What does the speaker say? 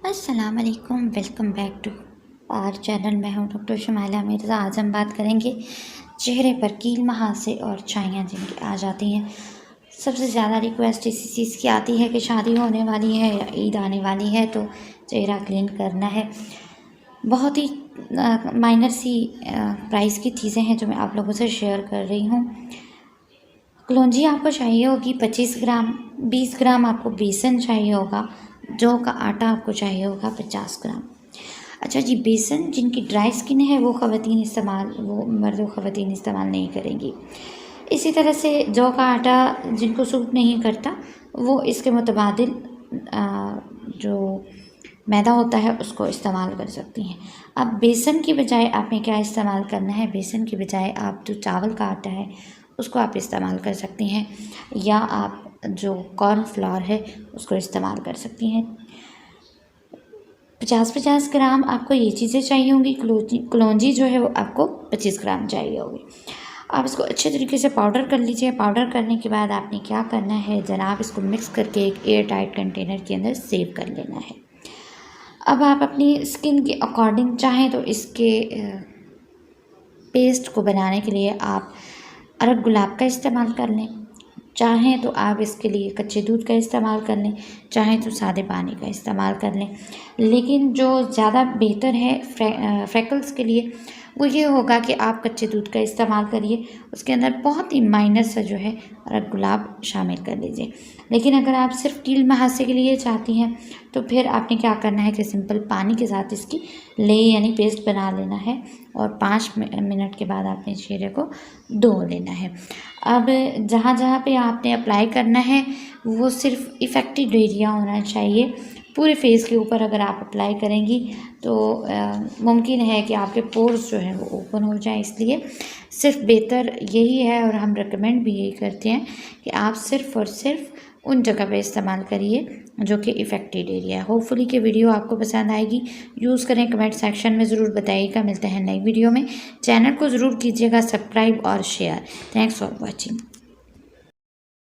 अस्सलाम वालेकुम, welcome back to our channel. मैं हूं डॉक्टर शुमाइला मिर्ज़ा। आज हम बात करेंगे चेहरे पर कील मुहासे और छाइयाँ जिनकी आ जाती हैं। सबसे ज़्यादा रिक्वेस्ट इसी चीज़ की आती है कि शादी होने वाली है या ईद आने वाली है तो चेहरा क्लीन करना है। बहुत ही माइनर सी प्राइस की चीज़ें हैं जो मैं आप लोगों से शेयर कर रही हूँ। कलौंजी आपको चाहिए होगी 25 ग्राम, 20 ग्राम आपको बेसन चाहिए होगा, जौ का आटा आपको चाहिए होगा 50 ग्राम। अच्छा जी, बेसन जिनकी ड्राई स्किन है वो मर्द व ख़वातीन इस्तेमाल नहीं करेंगी। इसी तरह से जौ का आटा जिनको सूट नहीं करता वो इसके मुतबादिल जो मैदा होता है उसको इस्तेमाल कर सकती हैं। अब बेसन की बजाय आपने क्या इस्तेमाल करना है, बेसन की बजाय आप जो चावल का आटा है उसको आप इस्तेमाल कर सकती हैं, या आप जो कॉर्न फ्लोर है उसको इस्तेमाल कर सकती हैं। 50-50 ग्राम आपको ये चीज़ें चाहिए होंगी। कलौंजी जो है वो आपको 25 ग्राम चाहिए होगी। आप इसको अच्छे तरीके से पाउडर कर लीजिए। पाउडर करने के बाद आपने क्या करना है जनाब, इसको मिक्स करके एक एयर टाइट कंटेनर के अंदर सेव कर लेना है। अब आप अपनी स्किन के अकॉर्डिंग चाहें तो इसके पेस्ट को बनाने के लिए आप अरक गुलाब का इस्तेमाल कर लें, चाहें तो आप इसके लिए कच्चे दूध का इस्तेमाल कर लें, चाहें तो सादे पानी का इस्तेमाल कर लें। लेकिन जो ज़्यादा बेहतर है फ्रेकल्स के लिए वो ये होगा कि आप कच्चे दूध का इस्तेमाल करिए। उसके अंदर बहुत ही माइनर सा जो है अरक गुलाब शामिल कर लीजिए। लेकिन अगर आप सिर्फ कील मुहासे के लिए चाहती हैं तो फिर आपने क्या करना है कि सिंपल पानी के साथ इसकी लेई यानी पेस्ट बना लेना है और 5 मिनट के बाद आपने चेहरे को धो लेना है। अब जहाँ जहाँ पे आपने अप्लाई करना है वो सिर्फ इफ़ेक्टिव एरिया होना चाहिए। पूरे फेस के ऊपर अगर आप अप्लाई करेंगी तो मुमकिन है कि आपके पोर्स जो हैं वो ओपन हो जाए, इसलिए सिर्फ बेहतर यही है और हम रेकमेंड भी यही करते हैं कि आप सिर्फ़ और सिर्फ उन जगह पे इस्तेमाल करिए जो कि इफ़ेक्टेड एरिया है। होपफुली कि वीडियो आपको पसंद आएगी। यूज़ करें, कमेंट सेक्शन में ज़रूर बताइएगा। मिलते हैं नई वीडियो में। चैनल को ज़रूर कीजिएगा सब्सक्राइब और शेयर। Thanks for watching.